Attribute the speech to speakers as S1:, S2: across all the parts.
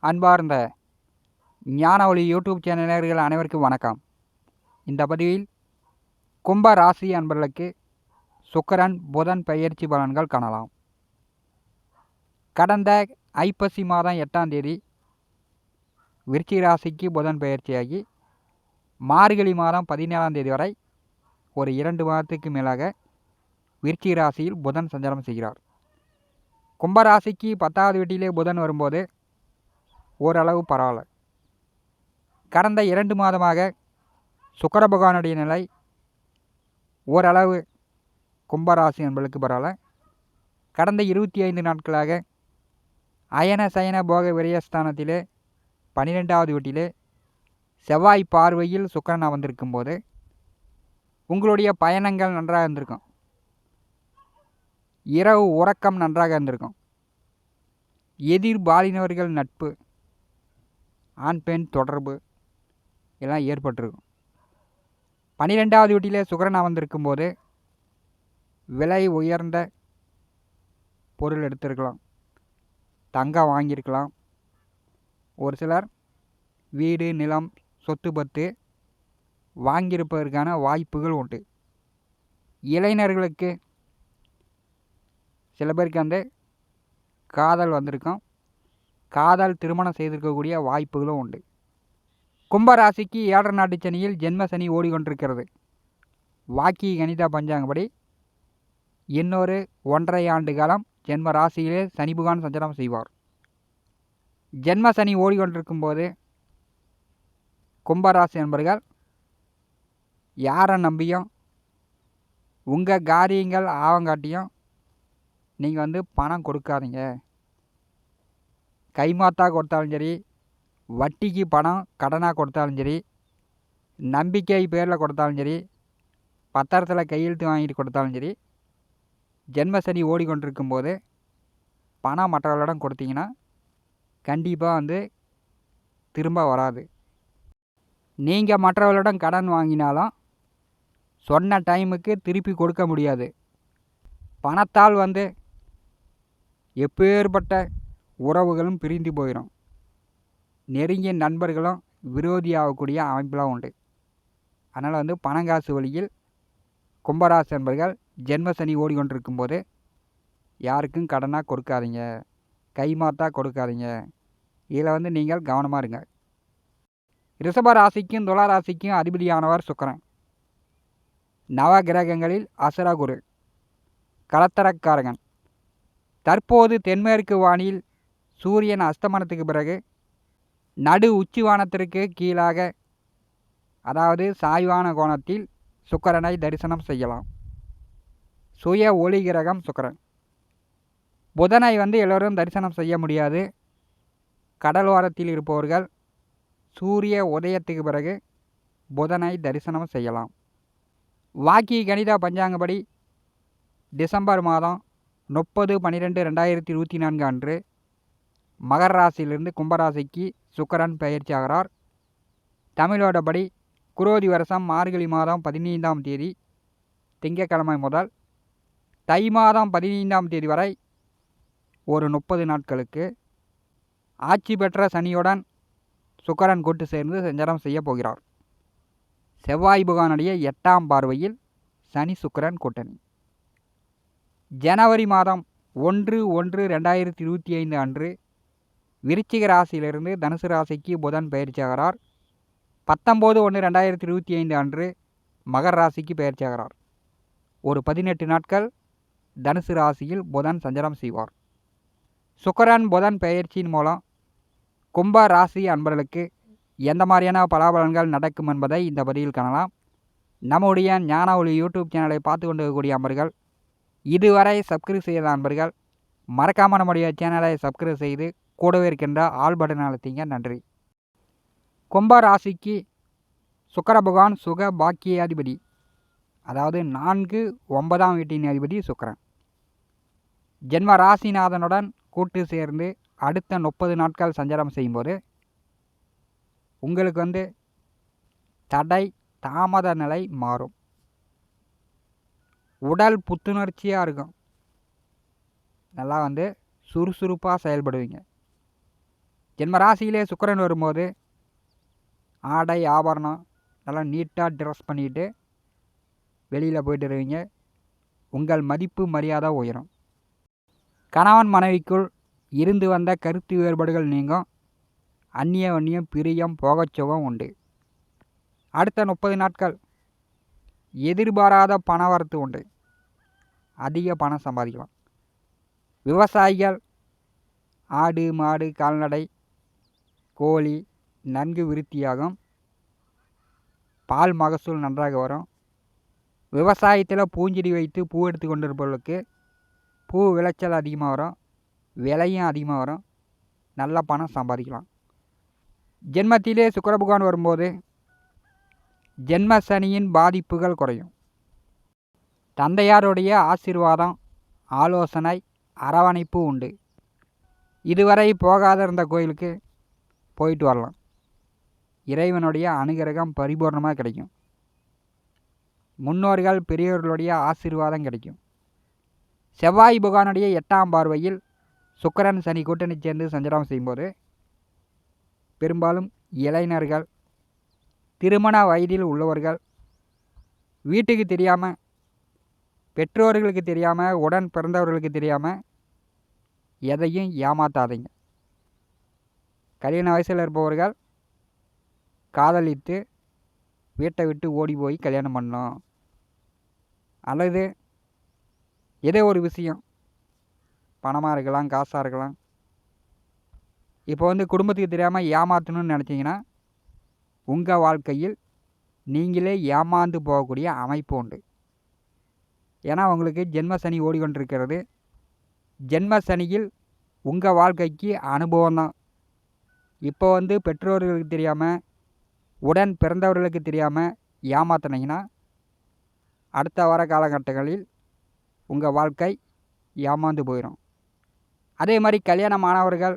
S1: அன்பார்ந்த ஞான ஒளி யூடியூப் சேனலர்கள் அனைவருக்கும் வணக்கம். இந்த பதிவில் கும்ப ராசி அன்பர்களுக்கு சுக்கிரன் புதன் பெயர்ச்சி பலன்கள் காணலாம். கடந்த ஐப்பசி மாதம் 8ஆம் தேதி விருச்சிக ராசிக்கு புதன் பெயர்ச்சியாகி மார்கழி மாதம் 17ஆம் தேதி வரை ஒரு 2 மாதத்துக்கு மேலாக விருச்சிக ராசியில் புதன் சஞ்சாரம் செய்கிறார். கும்பராசிக்கு 10வது வீட்டிலே புதன் வரும்போது ஓரளவு பரவாயில்ல. கடந்த 2 மாதமாக சுக்கிர பகவானுடைய நிலை ஓரளவு கும்பராசி என்பதற்கு பரவாயில்ல. கடந்த 25 நாட்களாக அயன சயன போக விரயஸ்தானத்திலே 12வது வீட்டிலே செவ்வாய் பார்வையில் சுக்கிரன் வந்திருக்கும் போது உங்களுடைய பயணங்கள் நன்றாக இருந்திருக்கும். இரவு உறக்கம் நன்றாக இருந்திருக்கும். எதிர்பாலினவர்கள் நட்பு, ஆண் பெண் தொடர்பு எல்லாம் ஏற்பட்டிருக்கும். 12வது வீட்டிலே சுக்கிரன் வந்திருக்கும் போது விலை உயர்ந்த பொருள் எடுத்திருக்கலாம், தங்கம் வாங்கியிருக்கலாம். ஒரு சிலர் வீடு நிலம் சொத்து பத்து வாங்கியிருப்பதற்கான வாய்ப்புகள் உண்டு. இளைஞர்களுக்கு சில பேருக்கு வந்து காதல் வந்திருக்கும். காதல் திருமணம் செய்திருக்கக்கூடிய வாய்ப்புகளும் உண்டு. கும்பராசிக்கு 7 நாட்டு சனியில் ஜென்ம சனி ஓடிக்கொண்டிருக்கிறது. வாக்கி கணித பஞ்சாங்கப்படி இன்னொரு 1.5 ஆண்டு காலம் ஜென்ம ராசியிலே சனி பகவான் சஞ்சாரம் செய்வார். ஜென்ம சனி ஓடிக்கொண்டிருக்கும் போது கும்பராசி என்பர்கள் யாரை நம்பியும் உங்கள் காரியங்கள் ஆவங்காட்டியும் நீங்கள் வந்து பணம் கொடுக்காதீங்க. கைமாத்தா கொடுத்தாலும் சரி, வட்டிக்கு பணம் கடனாக கொடுத்தாலும் சரி, நம்பிக்கை பேரில் கொடுத்தாலும் சரி, பத்திரத்தில் கையெழுத்து வாங்கிட்டு கொடுத்தாலும் சரி, ஜென்மசனி ஓடிக்கொண்டிருக்கும் போது பணம் மற்றவர்களிடம் கொடுத்தீங்கன்னா கண்டிப்பாக வந்து திரும்ப வராது. நீங்கள் மற்றவர்களிடம் கடன் வாங்கினாலும் சொன்ன டைமுக்கு திருப்பி கொடுக்க முடியாது. பணத்தால் வந்து எப்பேற்பட்ட உறவுகளும் பிரிந்து போயிடும். நெருங்கிய நண்பர்களும் விரோதியாகக்கூடிய அமைப்பெலாம் உண்டு. அதனால் வந்து பணங்காசு வழியில் கும்பராசி என்பர்கள் ஜென்மசனி ஓடிக்கொண்டிருக்கும் போது யாருக்கும் கடனாக கொடுக்காதீங்க, கைமாத்தா கொடுக்காதீங்க. இதில் வந்து நீங்கள் கவனமாக இருங்க. ரிஷப ராசிக்கும் துலா ராசிக்கும் அதிபதியானவர் சுக்கிரன். நவ கிரகங்களில் அசுரகுரு, கலத்தரக்காரகன். தற்போது தென்மேற்கு வானில் சூரியன் அஸ்தமனத்துக்கு பிறகு நடு உச்சிவானத்திற்கு கீழாக, அதாவது சாய்வான கோணத்தில் சுக்கிரனை தரிசனம் செய்யலாம். சுய ஒளி கிரகம் சுக்கிரன். புதனை வந்து எல்லோரும் தரிசனம் செய்ய முடியாது. கடலோரத்தில் இருப்பவர்கள் சூரிய உதயத்துக்கு பிறகு புதனை தரிசனம் செய்யலாம். வாக்கி கணித பஞ்சாங்கப்படி டிசம்பர் மாதம் 30/12/2024 அன்று மகர ராசியிலிருந்து கும்பராசிக்கு சுக்கிரன் பெயர்ச்சி ஆகிறார். தமிழோடபடி குரோதி வருஷம் மார்கழி மாதம் 15ஆம் தேதி திங்கட்கிழமை முதல் தை மாதம் 15ஆம் தேதி வரை ஒரு 30 நாட்களுக்கு ஆட்சி பெற்ற சனியுடன் சுக்கிரன் கூட்டு சேர்ந்து சஞ்சாரம் செய்ய போகிறார். செவ்வாய் பகவானுடைய 8ஆம் பார்வையில் சனி சுக்கிரன் கூட்டணி. ஜனவரி மாதம் 1/1/2025 அன்று விருச்சிக ராசியிலிருந்து தனுசு ராசிக்கு புதன் பெயர்ச்சியாகிறார். 19/1/2025 அன்று மகர ராசிக்கு பெயர்ச்சியாகிறார். ஒரு 18 நாட்கள் தனுசு ராசியில் புதன் சஞ்சாரம் செய்வார். சுக்கிரன் புதன் பெயர்ச்சியின் மூலம் கும்ப ராசி அன்பர்களுக்கு எந்த மாதிரியான பலாபலன்கள் நடக்கும் என்பதை இந்த பதிவில் காணலாம். நம்முடைய ஞான ஒளி யூடியூப் சேனலை பார்த்து கொண்டு இருக்கக்கூடிய அன்பர்கள், இதுவரை சப்ஸ்கிரைப் செய்த அன்பர்கள் மறக்காமல் நம்முடைய சேனலை சப்ஸ்கிரைப் செய்து கூடவே இருக்கின்ற ஆல் பட்டன் அழுத்திங்க. நன்றி. கும்ப ராசிக்கு சுக்கிர பகவான் சுக பாக்கியாதிபதி, அதாவது 4, 9ஆம் வீட்டின் அதிபதி சுக்கிரன். ஜென்ம ராசிநாதனுடன் கூட்டு சேர்ந்து அடுத்த 30 நாட்கள் சஞ்சாரம் செய்யும்போது உங்களுக்கு வந்து தடை தாமத நிலை மாறும். உடல் புத்துணர்ச்சியாக இருக்கும். நல்லா வந்து சுறுசுறுப்பாக செயல்படுவீங்க. ஜென்ம ராசியிலே சுக்கிரன் வரும்போது ஆடை ஆபரணம் நல்லா நீட்டாக ட்ரெஸ் பண்ணிட்டு வெளியில் போயிட்டு இருவீங்க. உங்கள் மதிப்பு மரியாதை உயரும். கணவன் மனைவிக்குள் இருந்து வந்த கருத்து வேறுபாடுகள் நீங்கும். அந்நிய வன்னியம் பிரியம் போகச்சுகம் உண்டு. அடுத்த 30 நாட்கள் எதிர்பாராத பணவரத்து உண்டு. அதிக பணம் சம்பாதிக்கலாம். விவசாயிகள் ஆடு மாடு கால்நடை கோழி நன்கு விருத்தியாகும். பால் மகசூல் நன்றாக வரும். விவசாயத்தில் பூஞ்செடி வைத்து பூ எடுத்து கொண்டிருப்பவர்களுக்கு பூ விளைச்சல் அதிகமாக வரும். விலையும் அதிகமாக வரும். நல்ல பணம் சம்பாதிக்கலாம். ஜென்மத்திலே சுக்கிர பகவான் வரும்போது ஜென்ம சனியின் பாதிப்புகள் குறையும். தந்தையாருடைய ஆசீர்வாதம் ஆலோசனை அரவணைப்பு உண்டு. இதுவரை போகாத இருந்த கோயிலுக்கு போயிட்டு வரலாம். இறைவனுடைய அனுகிரகம் பரிபூர்ணமாக கிடைக்கும். முன்னோர்கள் பெரியவர்களுடைய ஆசீர்வாதம் கிடைக்கும். செவ்வாய் பகவானுடைய 8ஆம் பார்வையில் சுக்கிரன் சனி கூட்டணி சேர்ந்து சஞ்சாரம் செய்யும்போது பெரும்பாலும் இளைஞர்கள் திருமண வயதில் உள்ளவர்கள் வீட்டுக்கு தெரியாமல் பெற்றோர்களுக்கு தெரியாமல் உடன் பிறந்தவர்களுக்கு தெரியாமல் எதையும் ஏமாத்தாதீங்க. கல்யாண வயசில் இருப்பவர்கள் காதலித்து வீட்டை விட்டு ஓடி போய் கல்யாணம் பண்ணணும். அல்லது ஏதோ ஒரு விஷயம் பணமாக இருக்கலாம் காசாக இருக்கலாம். இப்போ குடும்பத்துக்கு தெரியாமல் ஏமாற்றணும்னு நினச்சிங்கன்னா உங்கள் வாழ்க்கையில் நீங்களே ஏமாந்து போகக்கூடிய அமைப்பு உண்டு. ஏன்னா உங்களுக்கு ஜென்ம சனி ஓடிக்கொண்டிருக்கிறது. ஜென்ம சனியில் உங்கள் வாழ்க்கைக்கு அனுபவம் தான். இப்போ பெற்றோர்களுக்கு தெரியாமல் உடன் பிறந்தவர்களுக்கு தெரியாமல் ஏமாத்தினீங்கன்னா அடுத்த வர காலகட்டங்களில் உங்கள் வாழ்க்கை ஏமாந்து போயிடும். அதே மாதிரி கல்யாணமானவர்கள்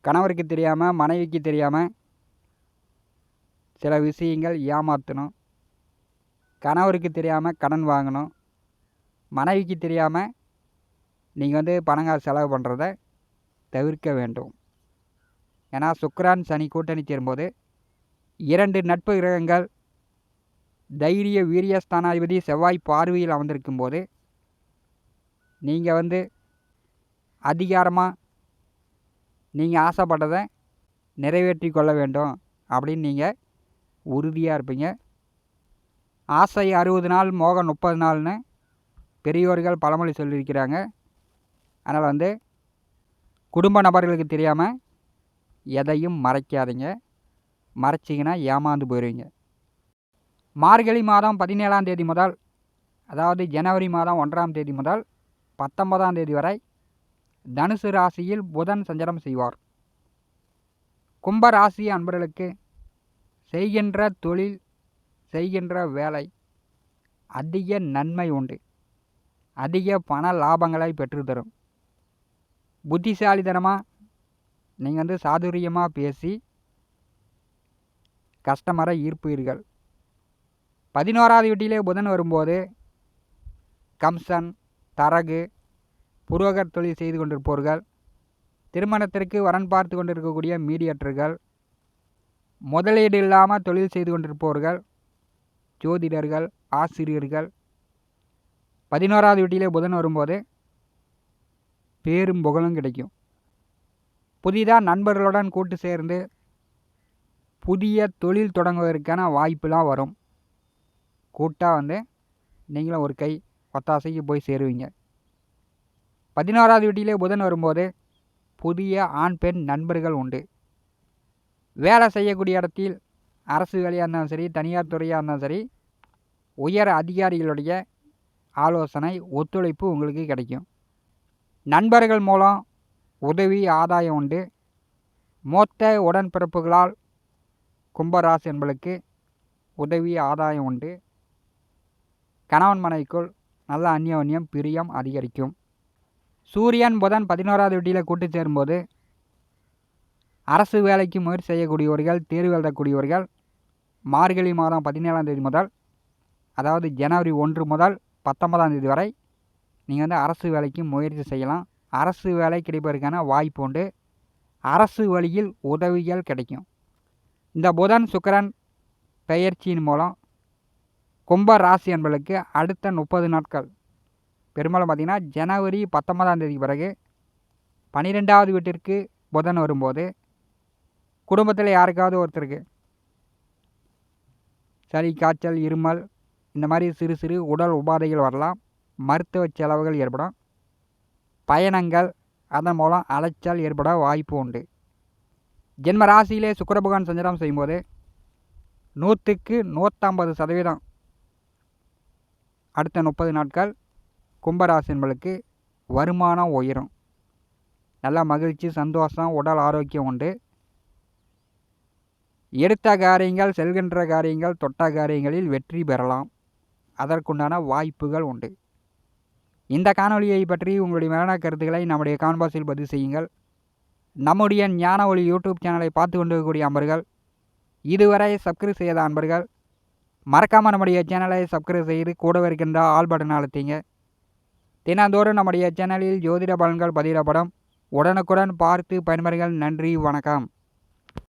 S1: கணவருக்கு தெரியாமல் மனைவிக்கு தெரியாமல் சில விஷயங்கள் ஏமாற்றணும். கணவருக்கு தெரியாமல் கடன் வாங்கணும். மனைவிக்கு தெரியாமல் நீங்கள் பணங்காசு செலவு பண்ணுறத தவிர்க்க வேண்டும். ஏன்னா சுக்கிரன் சனி கூட்டணி சேரும்போது 2 நட்பு கிரகங்கள் தைரிய வீரியஸ்தானாதிபதி செவ்வாய் பார்வையில் அமர்ந்திருக்கும் போது நீங்கள் அதிகாரமாக நீங்கள் ஆசைப்பட்டதை நிறைவேற்றி கொள்ள வேண்டும் அப்படின்னு நீங்கள் உறுதியாக இருப்பீங்க. ஆசை 60 நாள் மோகம் 30 நாள்னு பெரியோர்கள் பழமொழி சொல்லியிருக்கிறாங்க. அதனால் குடும்ப நபர்களுக்கு தெரியாமல் எதையும் மறைக்காதீங்க. மறைச்சிங்கன்னா ஏமாந்து போயிடுவீங்க. மார்கழி மாதம் 17ஆம் தேதி முதல், அதாவது ஜனவரி மாதம் 1ஆம் தேதி முதல் 19ஆம் தேதி வரை தனுசு ராசியில் புதன் சஞ்சாரம் செய்வார். கும்ப ராசி அன்பர்களுக்கு செய்கின்ற தொழில் செய்கின்ற வேலை அதிக நன்மை உண்டு. அதிக பண லாபங்களை பெற்றுத்தரும். புத்திசாலித்தனமாக நீங்கள் சாதுரியமாக பேசி கஸ்டமரை ஈர்ப்பீர்கள். 11ஆவது வீட்டிலே புதன் வரும்போது கம்சன் தரகு புரோகர் தொழில் செய்து கொண்டிருப்பவர்கள், திருமணத்திற்கு வரன் பார்த்து கொண்டிருக்கக்கூடிய மீடியேட்டர்கள், முதலீடு இல்லாமல் தொழில் செய்து கொண்டிருப்பவர்கள், ஜோதிடர்கள், ஆசிரியர்கள் 11ஆவது வீட்டிலே புதன் வரும்போது பேரும் புகழும் கிடைக்கும். புதிதாக நண்பர்களுடன் கூட்டு சேர்ந்து புதிய தொழில் தொடங்குவதற்கான வாய்ப்புலாம் வரும். கூட்டாக நீங்களும் ஒரு கை ஒத்தாசைக்கு போய் சேருவீங்க. 11ஆவது வீட்டிலே புதன் வரும்போது புதிய ஆண் பெண் நண்பர்கள் உண்டு. வேலை செய்யக்கூடிய இடத்தில் அரசு வேலையாக இருந்தாலும் சரி, தனியார் துறையாக இருந்தாலும் சரி, உயர் அதிகாரிகளுடைய ஆலோசனை ஒத்துழைப்பு உங்களுக்கு கிடைக்கும். நண்பர்கள் மூலம் உதவி ஆதாயம் உண்டு. மூத்த உடன்பிறப்புகளால் கும்பராசி என்பளுக்கு உதவி ஆதாயம் உண்டு. கணவன் மனைவிக்குள் நல்ல அந்யோன்யம் பிரியம் அதிகரிக்கும். சூரியன் புதன் 11ஆவது வீட்டில் கூட்டு சேரும்போது அரசு வேலைக்கு முயற்சி செய்யக்கூடியவர்கள், தேர்வு எழுதக்கூடியவர்கள் மார்கழி மாதம் 17ஆம் தேதி முதல், அதாவது ஜனவரி 1 முதல் 19ஆம் தேதி வரை நீங்கள் அரசு வேலைக்கு முயற்சி செய்யலாம். அரசு வேலை கிடைப்பதற்கான வாய்ப்பு உண்டு. அரசு வழியில் உதவிகள் கிடைக்கும். இந்த புதன் சுக்கிரன் பெயர்ச்சியின் மூலம் கும்ப ராசி என்பதற்கு அடுத்த 30 நாட்கள் பெரும்பாலும் பார்த்திங்கன்னா ஜனவரி 19ஆம் தேதிக்கு பிறகு 12வது வீட்டிற்கு புதன் வரும்போது குடும்பத்தில் யாருக்காவது ஒருத்தருக்கு சளி, காய்ச்சல், இருமல் இந்த மாதிரி சிறு சிறு உடல் உபாதைகள் வரலாம். மருத்துவ செலவுகள் ஏற்படும். பயணங்கள் அதன் மூலம் அலைச்சல் ஏற்பட வாய்ப்பு உண்டு. ஜென்ம ராசியிலே சுக்கிர பகவான் சஞ்சாரம் செய்யும்போது 100க்கு 150% அடுத்த 30 நாட்கள் கும்பராசி என்பதற்கு வருமானம் உயரும். நல்ல மகிழ்ச்சி, சந்தோஷம், உடல் ஆரோக்கியம் உண்டு. எடுத்த காரியங்கள், செல்கின்ற காரியங்கள், தொட்ட காரியங்களில் வெற்றி பெறலாம். அதற்குண்டான வாய்ப்புகள் உண்டு. இந்த காணொலியை பற்றி உங்களுடைய மேலான கருத்துக்களை நம்முடைய கமெண்ட் பாக்ஸில் பதிவு செய்யுங்கள். நம்முடைய ஞான ஒளி யூடியூப் சேனலை பார்த்து கொண்டிருக்கக்கூடிய அன்பர்கள், இதுவரை சப்ஸ்கிரைப் செய்யாத அன்பர்கள் மறக்காமல் நம்முடைய சேனலை சப்ஸ்கிரைப் செய்து கூடவே இருக்கின்ற ஆல் பட்டன் அழுத்திங்க. தினந்தோறும் நம்முடைய சேனலில் ஜோதிட பலன்கள் பதிவிடப்படும். உடனுக்குடன் பார்த்து பயன்பெறுங்கள். நன்றி, வணக்கம்.